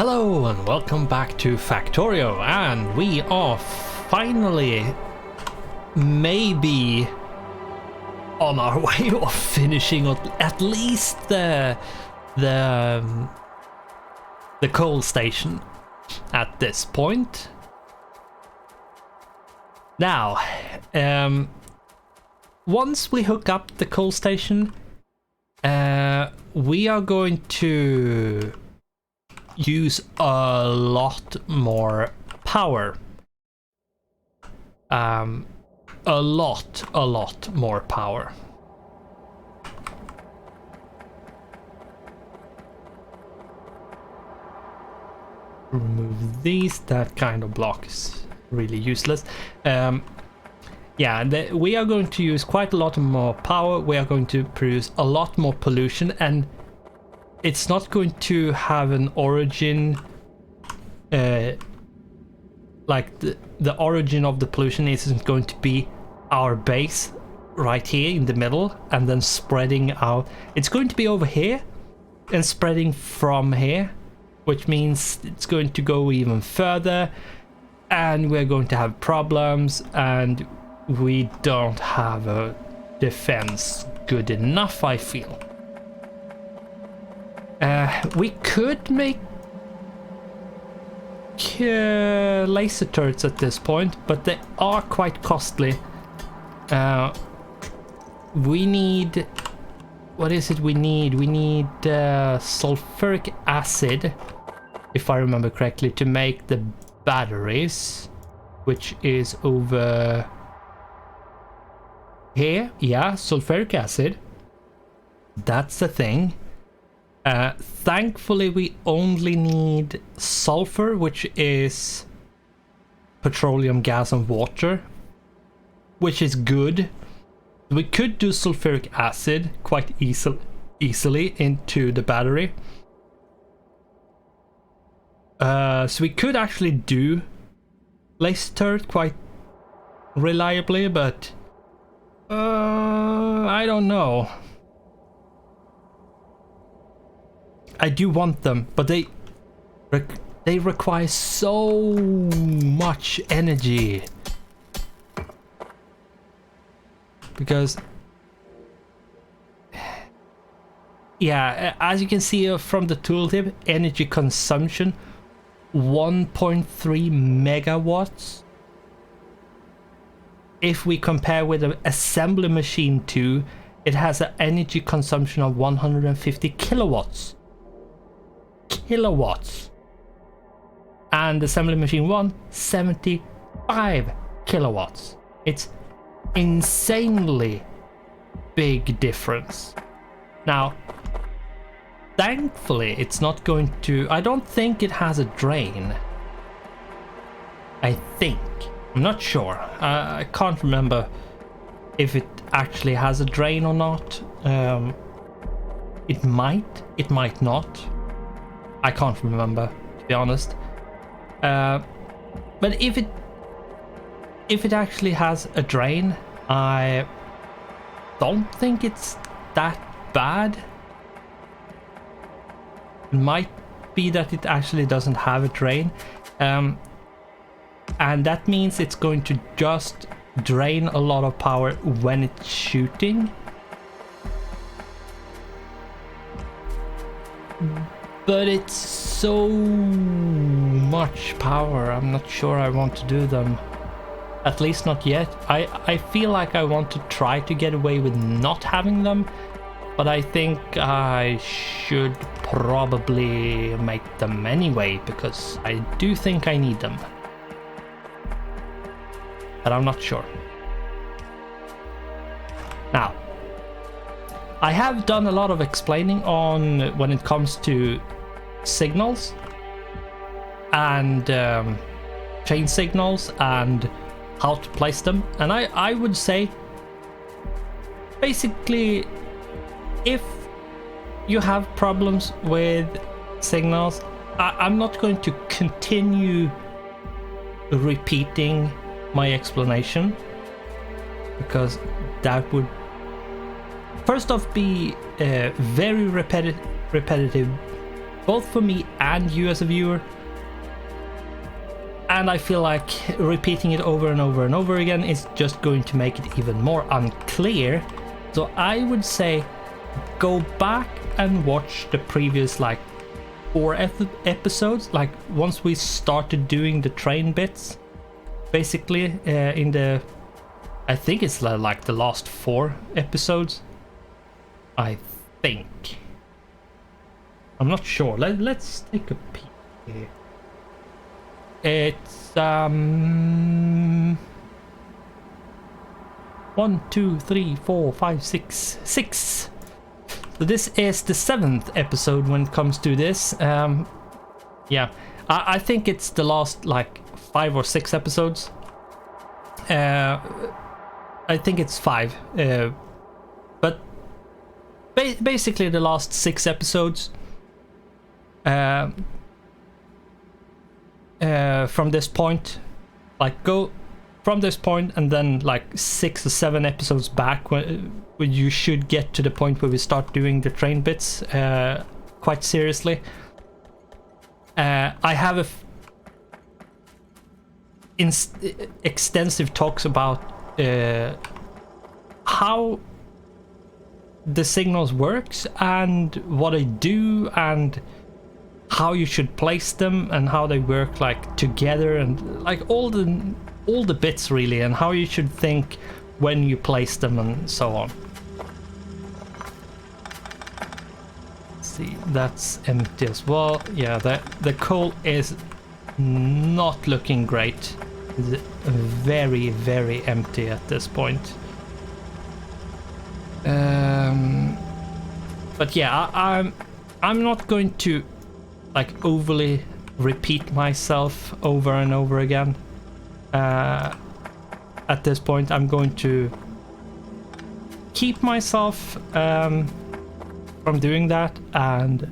Hello and welcome back to Factorio, and we are finally maybe on our way of finishing at least the coal station at this point. Now, once we hook up the coal station, we are going to use a lot more power. A lot more power. Remove these. That kind of block is really useless. Yeah, we are going to use quite a lot more power. We are going to produce a lot more pollution, and it's not going to have an origin, like the origin of the pollution isn't going to be our base right here in the middle and then spreading out. It's going to be over here and spreading from here, which means it's going to go even further, and we're going to have problems, and we don't have a defense good enough, I feel. We could make laser turrets at this point, but they are quite costly. We need... what is it we need? We need sulfuric acid, if I remember correctly, to make the batteries, which is over here. Yeah, sulfuric acid. That's the thing. Thankfully, we only need sulfur, which is petroleum gas and water, which is good. We could do sulfuric acid quite easily into the battery. So we could actually do laser turret quite reliably, but I don't know. I do want them, but they require so much energy. Because, yeah, as you can see from the tooltip, energy consumption 1.3 megawatts. If we compare with an assembly machine 2, it has an energy consumption of 150 kilowatts. And assembly machine 1, 75 kilowatts. It's insanely big difference. Now, thankfully, it's not going to... I don't think it has a drain. I think. I'm not sure. I can't remember if it actually has a drain or not. It might not. I can't remember, to be honest. But if it actually has a drain, I don't think it's that bad. It might be that it actually doesn't have a drain, and that means it's going to just drain a lot of power when it's shooting. But it's so much power, I'm not sure I want to do them. At least not yet. I feel like I want to try to get away with not having them, but I think I should probably make them anyway, because I do think I need them. But I'm not sure. Now, I have done a lot of explaining on when it comes to signals and chain signals and how to place them, and I would say basically if you have problems with signals, I'm not going to continue repeating my explanation, because that would first off be very repetitive both for me and you as a viewer. And I feel like repeating it over and over and over again is just going to make it even more unclear. So I would say go back and watch the previous like 4 episodes, like once we started doing the train bits, basically in the, I think it's like the last 4 episodes, I think. I'm not sure. Let's take a peek here. It's 1, 2, 3, 4, 5, 6. So this is the 7th episode when it comes to this. Yeah, I think it's the last like 5 or 6 episodes. I think it's 5. But basically the last 6 episodes. From this point, like go from this point and then like 6 or 7 episodes back when you should get to the point where we start doing the train bits quite seriously. I have extensive talks about how the signals works and what they do and how you should place them and how they work like together and like all the bits really, and how you should think when you place them and so on. Let's see, that's empty as well. Yeah, the coal is not looking great. It's very, very empty at this point. But yeah, I'm not going to like overly repeat myself over and over again. At this point, I'm going to keep myself from doing that, and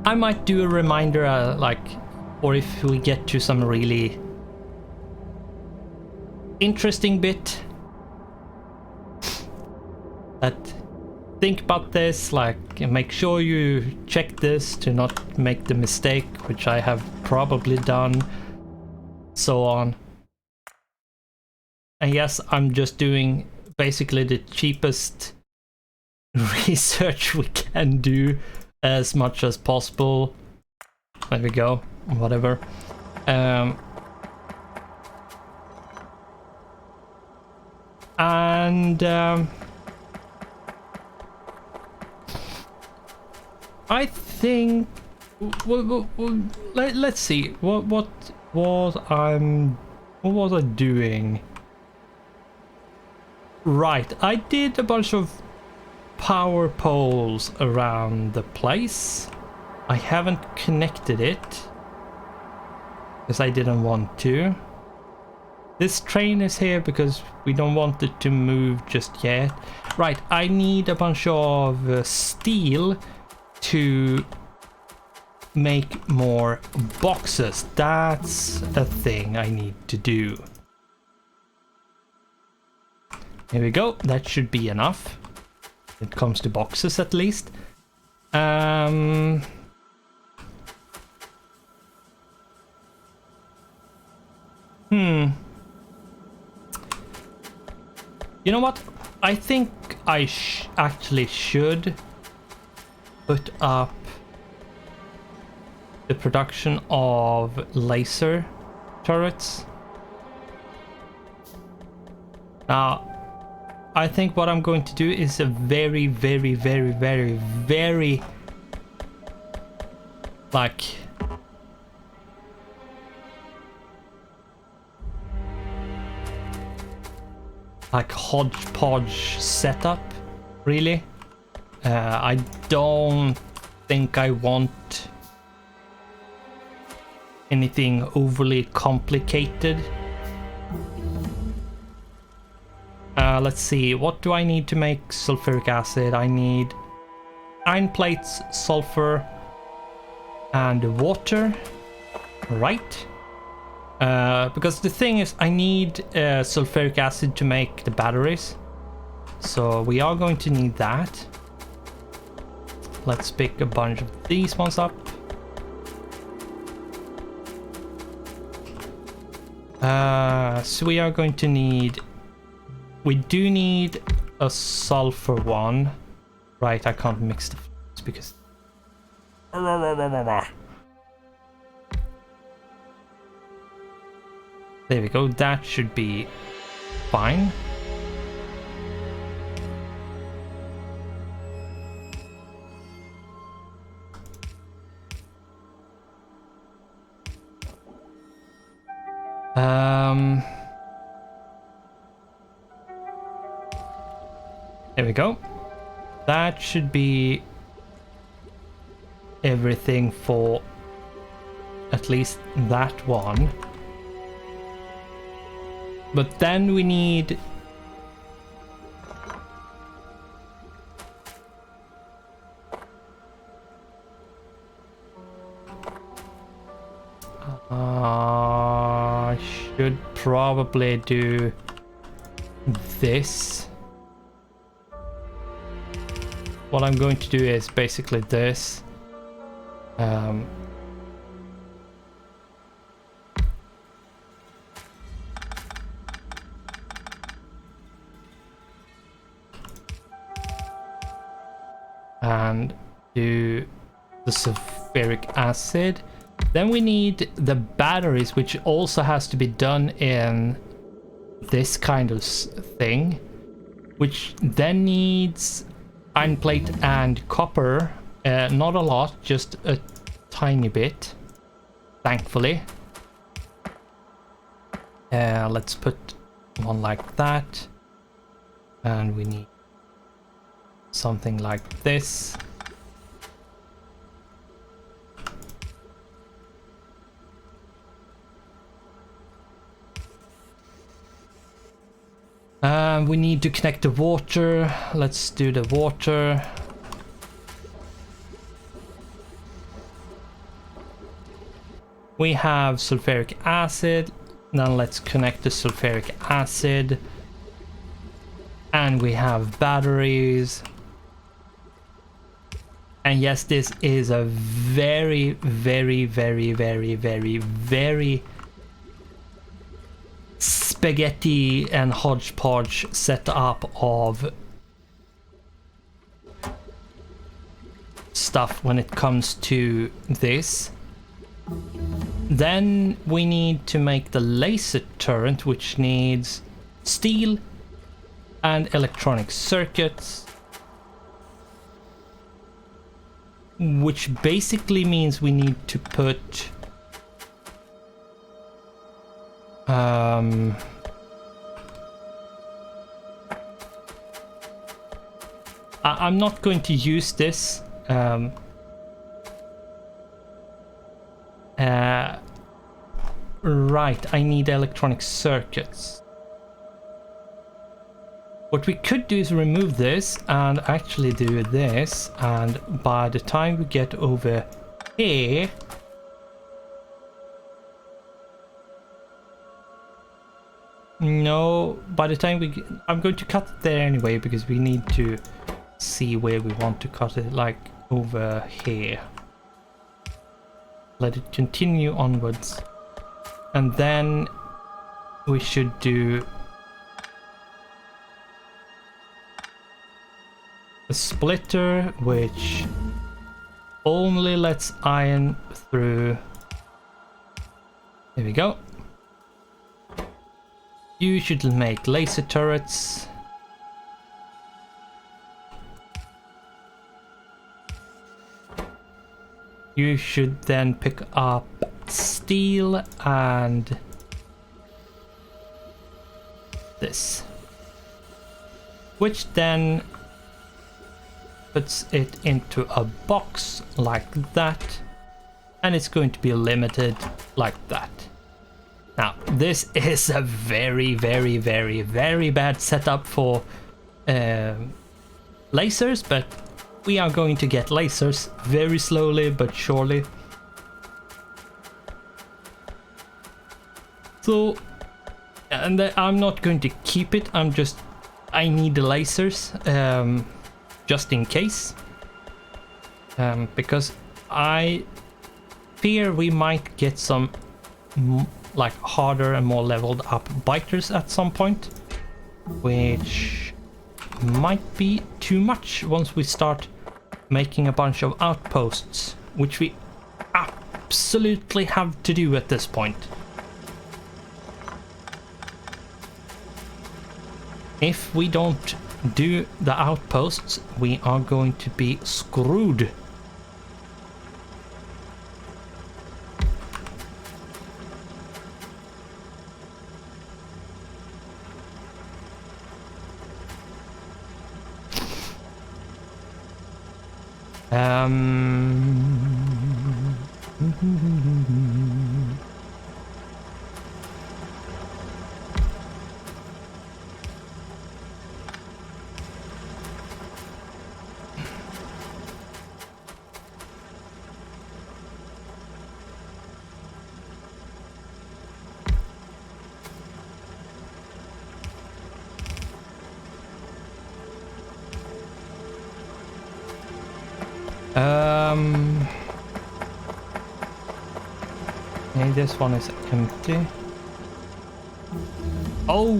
I might do a reminder, like, or if we get to some really interesting bit that think about this, like make sure you check this to not make the mistake which I have probably done, so on. And yes, I'm just doing basically the cheapest research we can do as much as possible. There we go, whatever. I think let's see what was I doing? Right, I did a bunch of power poles around the place. I haven't connected it because I didn't want to. This train is here because we don't want it to move just yet. Right, I need a bunch of steel to make more boxes. That's a thing I need to do. Here we go. That should be enough. It comes to boxes at least. You know what? I think I actually should put up the production of laser turrets. Now, I think what I'm going to do is a very like hodgepodge setup, really. I don't think I want anything overly complicated. Let's see, what do I need to make sulfuric acid? I need iron plates, sulfur, and water, right? Because the thing is, I need sulfuric acid to make the batteries, so we are going to need that. let's pick a bunch of these ones up. So we are going to need... We do need a sulfur one. Right, I can't mix the flames because... There we go, that should be fine. There we go. That should be everything for at least that one. But then we need... should probably do this. What I'm going to do is basically this. And do the sulfuric acid. Then we need the batteries, which also has to be done in this kind of thing, which then needs iron plate and copper. Not a lot, just a tiny bit, thankfully. Let's put one like that, and we need something like this. We need to connect the water. Let's do the water. We have sulfuric acid. Now let's connect the sulfuric acid. And we have batteries. And yes, this is a very, very, very, very, very, very spaghetti and hodgepodge setup of stuff when it comes to this. Then we need to make the laser turret, which needs steel and electronic circuits, which basically means we need to put I'm not going to use this. Right, I need electronic circuits. What we could do is remove this and actually do this, and by the time we get over here, no, by the time we get, I'm going to cut it there anyway, because we need to see where we want to cut it, like over here. Let it continue onwards, and then we should do a splitter which only lets iron through. There we go. You should make laser turrets. You should then pick up steel and this, which then puts it into a box like that, and it's going to be limited like that. Now, this is a very, very, very, very bad setup for lasers, but we are going to get lasers very slowly but surely. So, and I'm not going to keep it, I need the lasers just in case. Because I fear we might get some like harder and more leveled up biters at some point, which might be too much once we start making a bunch of outposts, which we absolutely have to do at this point. If we don't do the outposts, we are going to be screwed. Okay, this one is empty. Oh,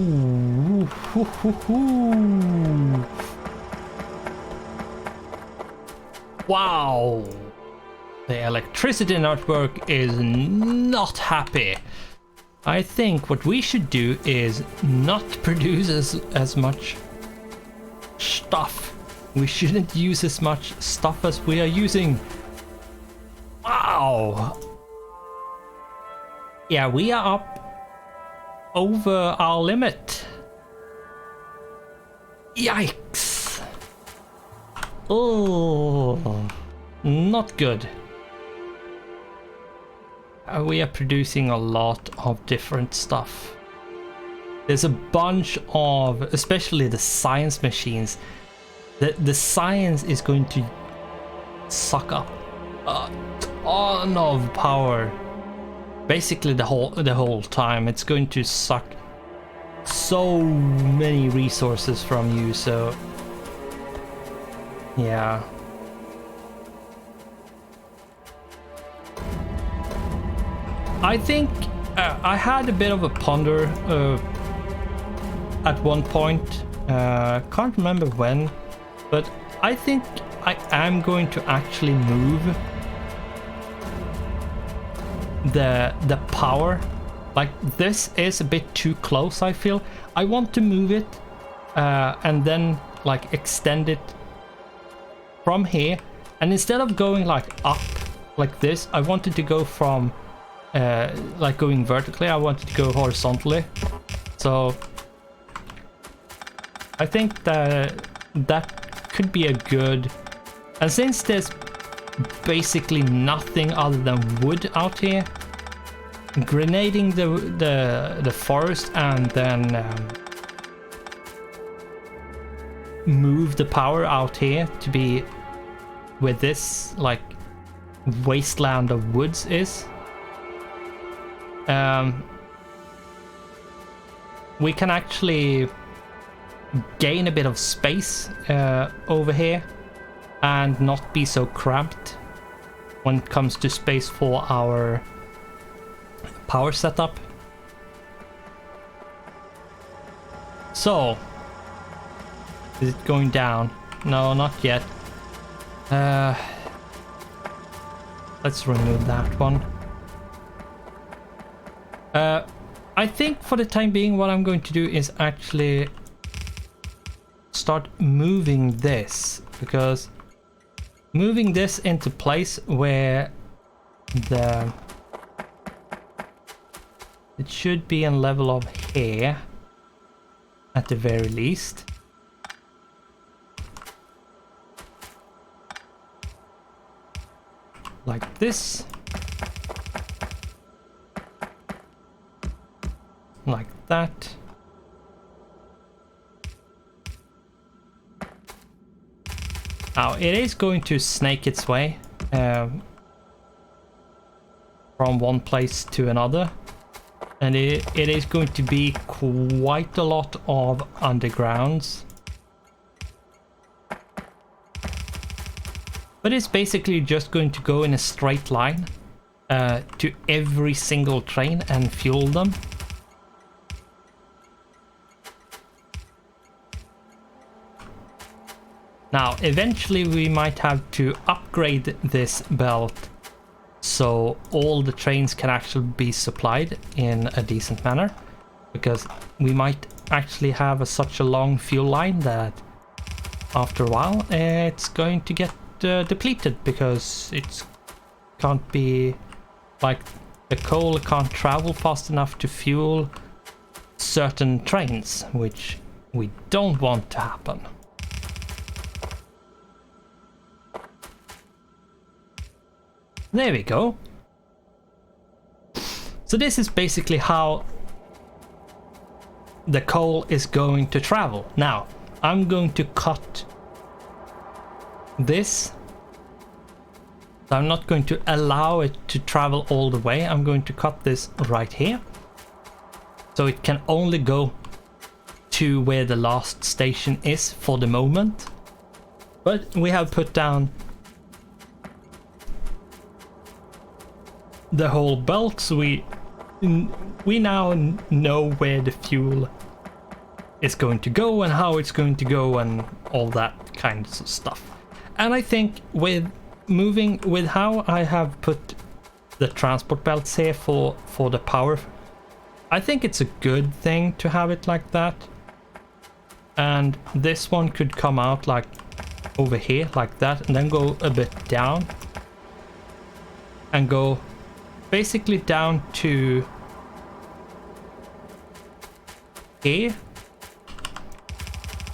wow! The electricity network is not happy. I think what we should do is not produce as much stuff. We shouldn't use as much stuff as we are using. Wow! Yeah, we are up over our limit. Yikes! Oh, not good. We are producing a lot of different stuff. There's a bunch of, especially the science machines. The science is going to suck up a ton of power. Basically the whole time. It's going to suck so many resources from you, so yeah. I think I had a bit of a ponder at one point. Can't remember when, but I think I am going to actually move the power. Like, this is a bit too close, I feel. I want to move it and then like extend it from here, and instead of going like up like this, I wanted to go from like going vertically, I wanted to go horizontally. So I think that could be a good, and since there's basically nothing other than wood out here, grenading the forest and then move the power out here to be where this like wasteland of woods is. We can actually gain a bit of space over here and not be so cramped when it comes to space for our power setup. So, is it going down? No, not yet. Let's remove that one. I think for the time being what I'm going to do is actually start moving this, because moving this into place where it should be in level of here at the very least. Like this. Like that. Now it is going to snake its way from one place to another, and it is going to be quite a lot of undergrounds. But it's basically just going to go in a straight line to every single train and fuel them. Now, eventually we might have to upgrade this belt so all the trains can actually be supplied in a decent manner, because we might actually have such a long fuel line that after a while it's going to get depleted, because it can't be like the coal can't travel fast enough to fuel certain trains, which we don't want to happen. There we go. So this is basically how the coal is going to travel. Now, I'm going to cut this. So I'm not going to allow it to travel all the way. I'm going to cut this right here. So it can only go to where the last station is for the moment. But we have put down the whole belt, so we now know where the fuel is going to go and how it's going to go and all that kinds of stuff. And I think with how I have put the transport belts here for the power, I think it's a good thing to have it like that. And this one could come out like over here like that, and then go a bit down and go basically down to here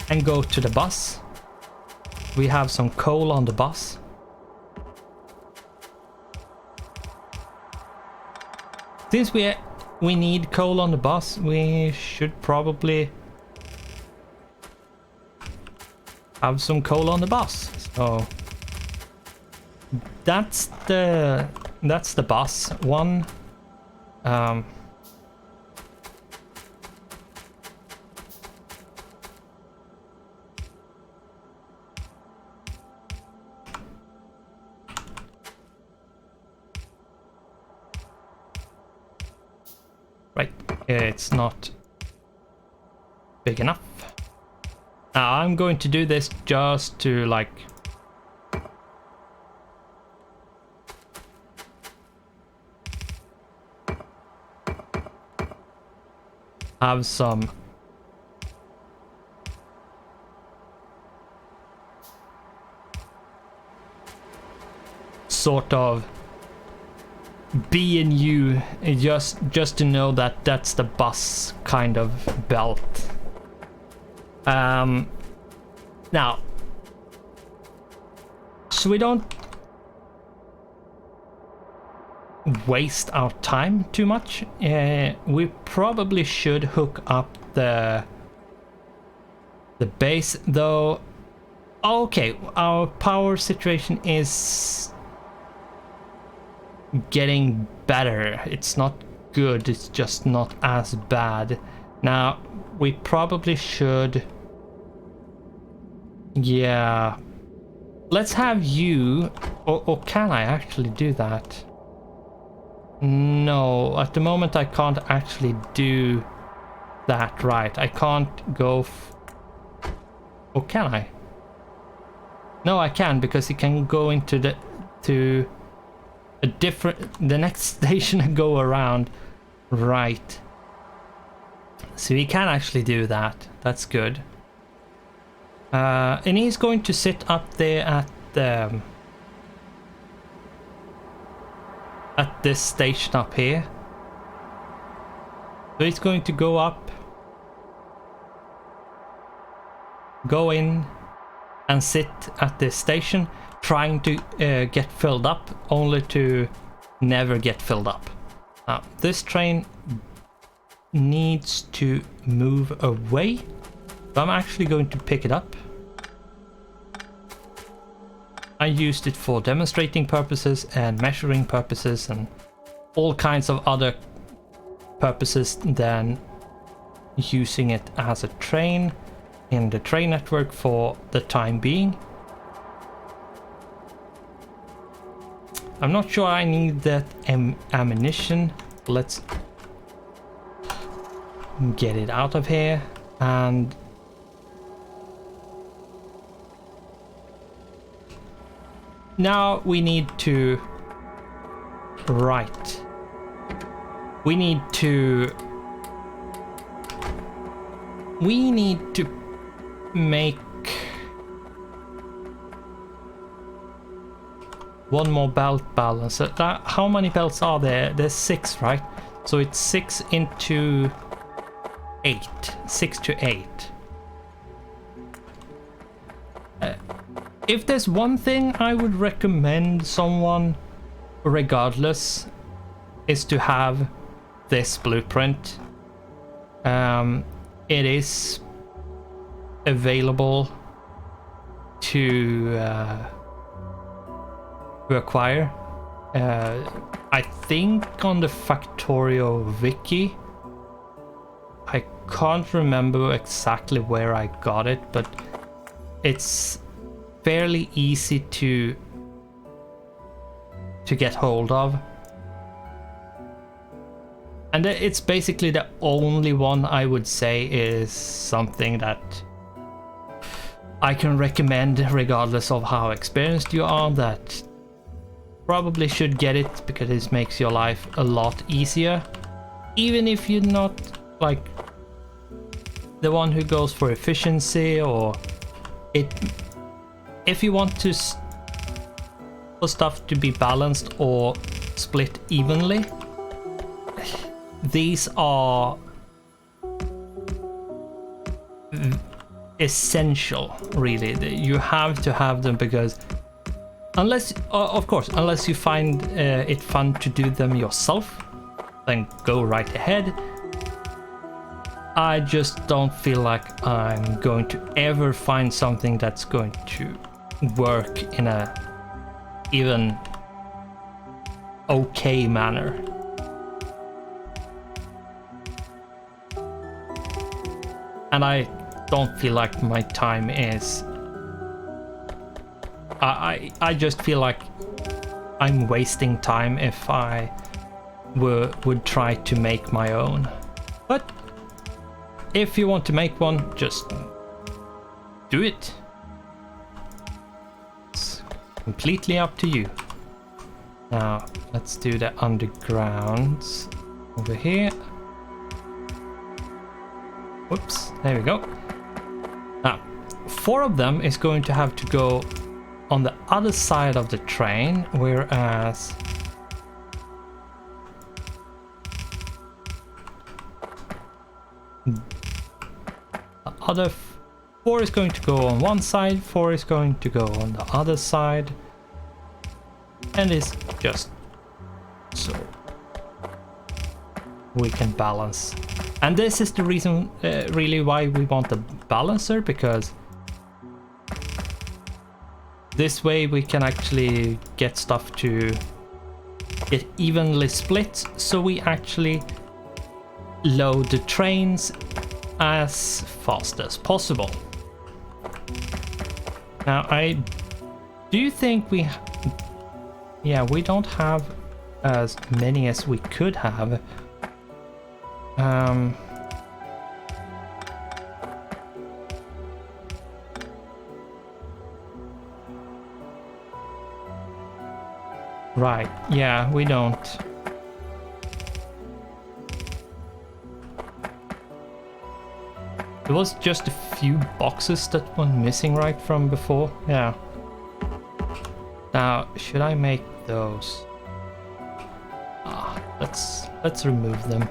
and go to the bus. We have some coal on the bus. Since we need coal on the bus, we should probably have some coal on the bus. So that's the bus one. Right, it's not big enough. Now I'm going to do this just to like have some sort of B&U, just to know that that's the bus kind of belt. Now, so we don't waste our time too much, we probably should hook up the base, though. Okay, our power situation is getting better. It's not good, it's just not as bad. Now, we probably should, yeah, let's have you, or can I actually do that? No, at the moment I can't actually do that right. I can't go or can I? No, I can, because it can go into the next station and go around. Right. So we can actually do that. That's good. And he's going to sit up there at this station up here. So he's going to go up, go in and sit at this station, trying to get filled up, only to never get filled up. Now, this train needs to move away, so I'm actually going to pick it up. I used it for demonstrating purposes and measuring purposes and all kinds of other purposes than using it as a train in the train network for the time being. I'm not sure I need that ammunition. Let's get it out of here. And now we need to... Right. We need to make one more belt balancer. How many belts are there? There's 6, right? So it's 6 into 8. 6 to 8. If there's one thing I would recommend someone, regardless, is to have this blueprint. It is available to acquire. I think on the Factorio wiki. I can't remember exactly where I got it, but it's fairly easy to get hold of. And it's basically the only one I would say is something that I can recommend, regardless of how experienced you are, that probably should get it, because it makes your life a lot easier. Even if you're not like the one who goes for efficiency, or if you want to for stuff to be balanced or split evenly, these are essential, really. You have to have them, because unless, of course, unless you find it fun to do them yourself, then go right ahead. I just don't feel like I'm going to ever find something that's going to work in a even okay manner. And I don't feel like my time is... I just feel like I'm wasting time if I would try to make my own. But if you want to make one, just do it. It's completely up to you. Now, let's do the undergrounds over here. Whoops, there we go. Now, 4 of them is going to have to go on the other side of the train, whereas the other 4 is going to go on one side, 4 is going to go on the other side, and it's just so we can balance. And this is the reason really why we want the balancer, because this way we can actually get stuff to get evenly split, so we actually load the trains as fast as possible. Now, I do think we don't have as many as we could have. Right, yeah, we don't. There was just a few boxes that were missing right from before, yeah. Now, should I make those? Let's remove them.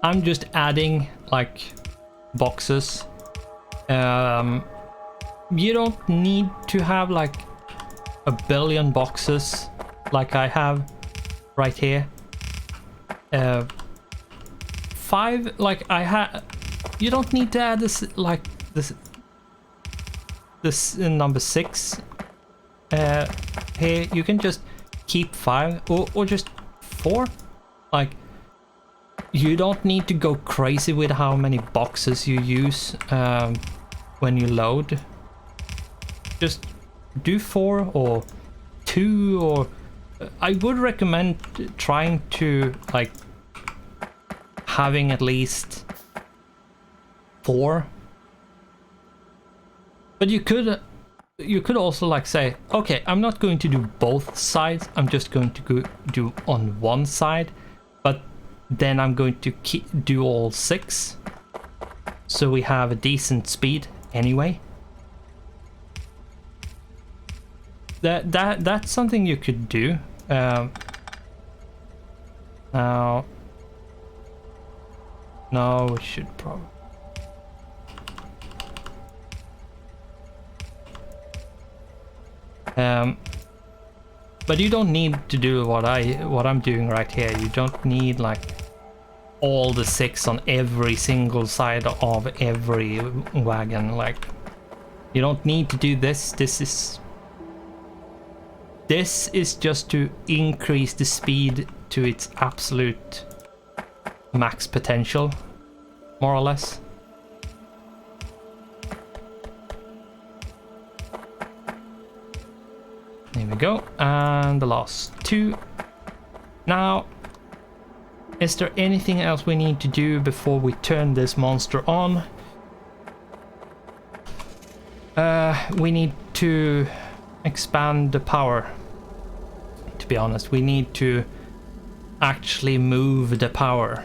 I'm just adding like boxes. You don't need to have like a billion boxes like I have right here. 5, like I have. You don't need to add this like this number 6 here. You can just keep 5 or just 4. Like you don't need to go crazy with how many boxes you use when you load. Just do 4 or 2, or I would recommend trying to like having at least 4. But you could also like say, okay, I'm not going to do both sides, I'm just going to do on one side, but then I'm going to do all 6, so we have a decent speed anyway. That's something you could do. Now, no, we should probably. But you don't need to do what I'm doing right here. You don't need like all the 6 on every single side of every wagon. Like, you don't need to do this. This is just to increase the speed to its absolute max potential, more or less. There we go, and the last 2. Now, is there anything else we need to do before we turn this monster on? We need to expand the power. To be honest, we need to actually move the power.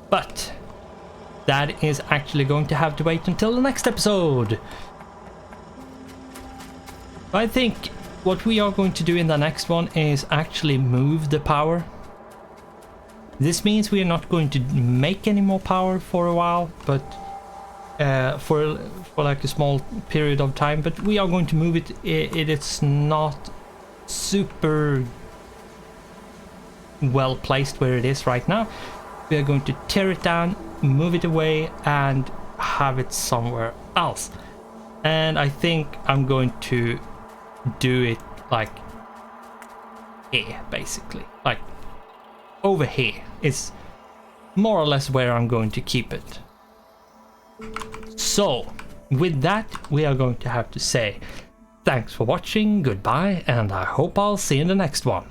But that is actually going to have to wait until the next episode. I think what we are going to do in the next one is actually move the power. This means we are not going to make any more power for a while, but for like a small period of time, but we are going to move it. It's not super well placed where it is right now. We are going to tear it down, move it away, and have it somewhere else. And I think I'm going to do it like here, basically. Like over here is more or less where I'm going to keep it. So with that, we are going to have to say thanks for watching, goodbye, and I hope I'll see you in the next one.